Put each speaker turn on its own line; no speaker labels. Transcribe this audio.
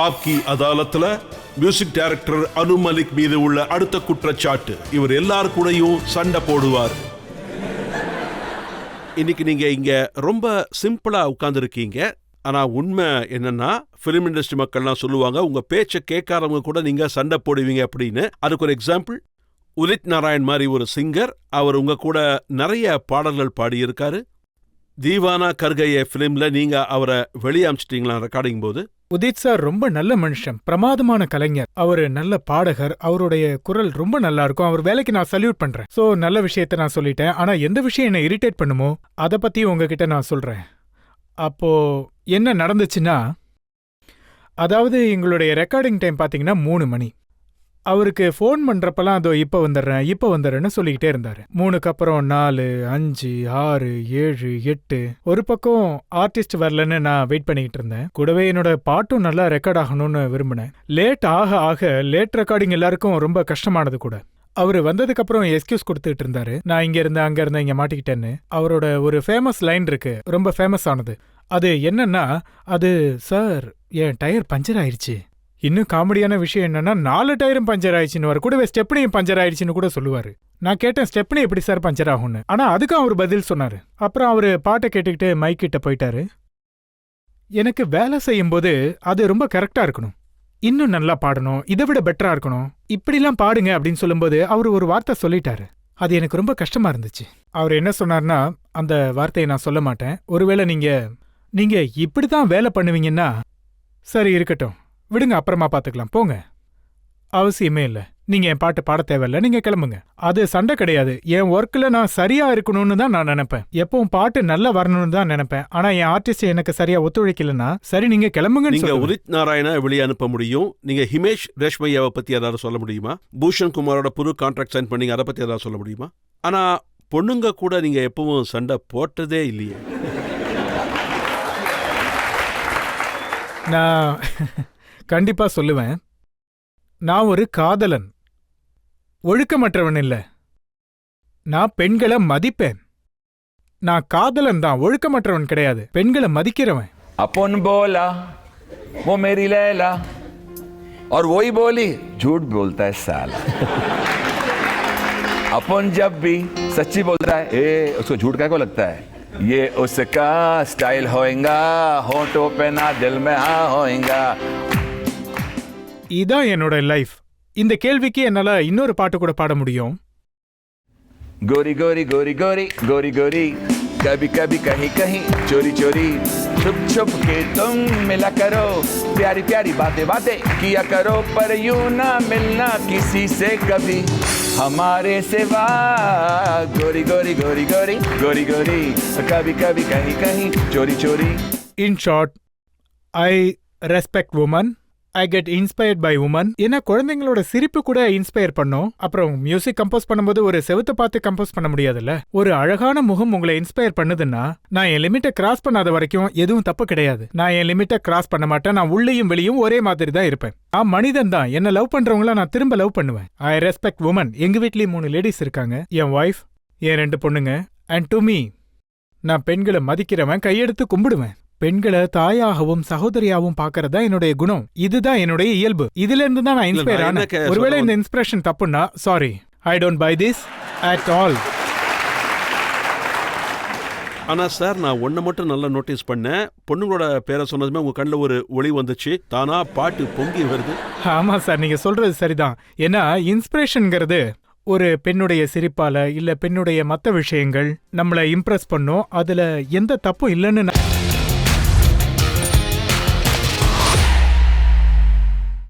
ஆப்கி அதாலத்துல music director அனு மலிக் மீது உள்ள அடுத்த குற்றச்சாட்டு, இவர் எல்லார் கூடயும் சண்டை போடுவார். இன்னைக்கு நீங்க இங்க ரொம்ப சிம்பிளா உட்கார்ந்துருக்கீங்க. ஆனா உண்மை என்னன்னா, பிலிம் இண்டஸ்ட்ரி மக்கள்லாம் சொல்லுவாங்க உங்க பேச்சை கேட்காதவங்க கூட நீங்க சண்டை போடுவீங்க அப்படின்னு. அதுக்கு ஒரு எக்ஸாம்பிள், உதித் நாராயண் மாதிரி ஒரு சிங்கர், அவர் உங்க கூட நிறைய பாடல்கள் பாடியிருக்காரு. தீவானா கர்கைய பிலிம்ல நீங்க அவரை வெளியே அமிச்சிட்டீங்களா ரெக்கார்டிங் போது?
உதித் சார் ரொம்ப நல்ல மனுஷன், பிரமாதமான கலைஞர், அவரு நல்ல பாடகர், அவருடைய குரல் ரொம்ப நல்லா இருக்கும். அவர் வேலைக்கு நான் சல்யூட் பண்றேன். சோ நல்ல விஷயத்த நான் சொல்லிட்டேன். ஆனா எந்த விஷயம் என்ன இரிட்டேட் பண்ணுமோ அதை பத்தி உங்ககிட்ட நான் சொல்றேன். அப்போ என்ன நடந்துச்சுன்னா, அதாவது எங்களுடைய ரெக்கார்டிங் டைம் பாத்தீங்கன்னா 3 மணி. அவருக்கு ஃபோன் பண்றப்பெல்லாம் அதோ இப்ப வந்துடுறேன்னு சொல்லிக்கிட்டே இருந்தாரு. 3க்கு அப்புறம் 4, 5, 6, 7, 8. ஒரு பக்கம் ஆர்டிஸ்ட் வரலன்னு நான் வெயிட் பண்ணிக்கிட்டு இருந்தேன். கூடவே என்னோட பாட்டும் நல்லா ரெக்கார்ட் ஆகணும்னு விரும்பினேன். லேட் ஆக லேட் ரெக்கார்டிங் எல்லாருக்கும் ரொம்ப கஷ்டமானது கூட. அவரு வந்ததுக்கு அப்புறம் எக்ஸ்கியூஸ் கொடுத்துட்டு இருந்தாரு. நான் இங்க இருந்தேன் அங்க இருந்தேன் இங்க மாட்டிக்கிட்டேன்னு. அவரோட ஒரு ஃபேமஸ் லைன் இருக்கு, ரொம்ப ஃபேமஸ் ஆனது. அது என்னன்னா, அது சார் என் டயர் பஞ்சர் ஆயிடுச்சு. இன்னும் காமெடியான விஷயம் என்னன்னா, 4 டயரும் பஞ்சர் ஆயிடுச்சுன்னு, கூடவே ஸ்டெப்னியும் பஞ்சர் ஆயிடுச்சுன்னு கூட சொல்லுவாரு. நான் கேட்டேன் ஸ்டெப்னி எப்படி சார் பஞ்சர் ஆகும்னு. ஆனா அதுக்கும் அவர் பதில் சொன்னாரு. அப்புறம் அவரு பாட்டை கேட்டுக்கிட்டு மைக் கிட்ட போயிட்டாரு. எனக்கு வேலை செய்யும் போது அது ரொம்ப கரெக்டா இருக்கணும், இன்னும் நல்லா பாடணும், இதை விட பெட்டரா இருக்கணும், இப்படிலாம் பாடுங்க அப்படின்னு சொல்லும்போது அவர் ஒரு வார்த்தை சொல்லிட்டாரு. அது எனக்கு ரொம்ப கஷ்டமா இருந்துச்சு. அவர் என்ன சொன்னார்னா, அந்த வார்த்தையை நான் சொல்ல மாட்டேன். ஒருவேளை நீங்க இப்படிதான் வேலை பண்ணுவீங்கன்னா சரி இருக்கட்டும், விடுங்க, அப்புறமா பாத்துக்கலாம், போங்க, அவசியமே இல்ல, நீங்க என் பாட்டு பாட தேவையில்ல, நீங்க கிளம்புங்க. அது சண்டை கிடையாது. என் ஒர்க்ல நான் சரியா இருக்கணும்னு தான் நான் நினைப்பேன். எப்பவும் பாட்டு நல்லா வரணும்னு தான் நினைப்பேன். ஆனா என் ஆர்டிஸ்ட் எனக்கு சரியா ஒத்துழைக்கலன்னா சரி நீங்க கிளம்புங்க.
நீங்க உதித் நாராயண வெளியே அனுப்ப முடியும். நீங்க ஹிமேஷ் ரேஷ்மையாவை பத்தி ஏதாவது சொல்ல முடியுமா? பூஷன் குமாரோட புது கான்ட்ராக்ட் சைன் பண்ணீங்க, அதை பத்தி ஏதாவது சொல்ல முடியுமா? ஆனா பொண்ணுங்க கூட நீங்க எப்பவும் சண்டை போட்டதே இல்லையே.
நான் கண்டிப்பா சொல்லுவேன், நான் ஒரு காதலன், ஒழுக்கமற்றவன் இல்ல. நான் பெண்களை மதிப்பேன். நான் காதலன் தான், ஒழுக்கமற்றவன் கிடையாது, பெண்களை மதிக்கிறவன்.
अपन बोला वो मेरी लैला और वही बोली झूठ बोलता है साला। अपन जब भी सच्ची बोल रहा है, उसको झूठ क्या को लगता है? ये उसका स्टाइल होएगा, होठों पे ना दिल में हाँ होएगा.
இதான் என்னோட லைஃப். இந்த கேள்விக்கு என்னால இன்னொரு பாட்டு கூட பாட முடியும்.
गोरी गोरी गोरी गोरी गोरी गोरी कभी कभी कहीं कहीं चोरी चोरी छुप छुप के तुम मिला करो, प्यारी प्यारी बातें बातें किया करो, पर यूं ना मिलना किसी से कभी हमारे सिवा. गोरी गोरी गोरी गोरी गोरी गोरी कभी कभी कहीं कहीं चोरी चोरी.
In short, I respect women. I get inspired by women. ஏன்னா குழந்தைங்களோட சிரிப்பு கூட இன்ஸ்பயர் பண்ணும். அப்புறம் மியூசிக் கம்போஸ் பண்ணும்போது ஒரு செவுத்தை பார்த்து கம்போஸ் பண்ண முடியாதுல்ல. ஒரு அழகான முகம் உங்களை இன்ஸ்பயர் பண்ணுதுன்னா, நான் என் லிமிட்டை கிராஸ் பண்ணாத வரைக்கும் எதுவும் தப்பு கிடையாது. நான் என் லிமிட்டை கிராஸ் பண்ண மாட்டேன். நான் உள்ளேயும் வெளியும் ஒரே மாதிரி தான் இருப்பேன். நான் மனிதன் தான். என்ன லவ் பண்றவங்கள நான் திரும்ப லவ் பண்ணுவேன். I respect woman. எங்க வீட்லயும் 3 லேடிஸ் இருக்காங்க, என் ஒய்ஃப், என் 2 பொண்ணுங்க. அண்ட் டு மீ, நான் பெண்களை மதிக்கிறவன், கையெடுத்து கும்பிடுவேன். பெண்களை தாயாகவும் சகோதரியாகவும் பாக்கறதா என்னுடைய குணம். இதுதான் என்னுடைய இயல்பு. இதுல இருந்து தான் நான் இன்ஸ்பயர் ஆனேன். ஒருவேளை இந்த இன்ஸ்பிரேஷன் தப்புன்னா sorry, I don't buy this at all.
ஆனா சார், நான் ஒன்றை மட்டும் நல்லா நோட்டீஸ் பண்ணேன். பொண்ணுங்களோட பேரை சொன்னதுமே உங்க கண்ணில் ஒரு ஒளி வந்துச்சு, தானா பாட்டு பொங்கி வருது.
ஆமா சார், நீங்க சொல்றது சரிதான். ஏன்னா இன்ஸ்பிரேஷன்ங்கிறது ஒரு பெண்ணுடைய சிரிப்பால இல்ல பெண்ணுடைய மற்ற விஷயங்கள் நம்மளை இம்ப்ரெஸ் பண்ணும். அதுல எந்த தப்பும் இல்லைன்னு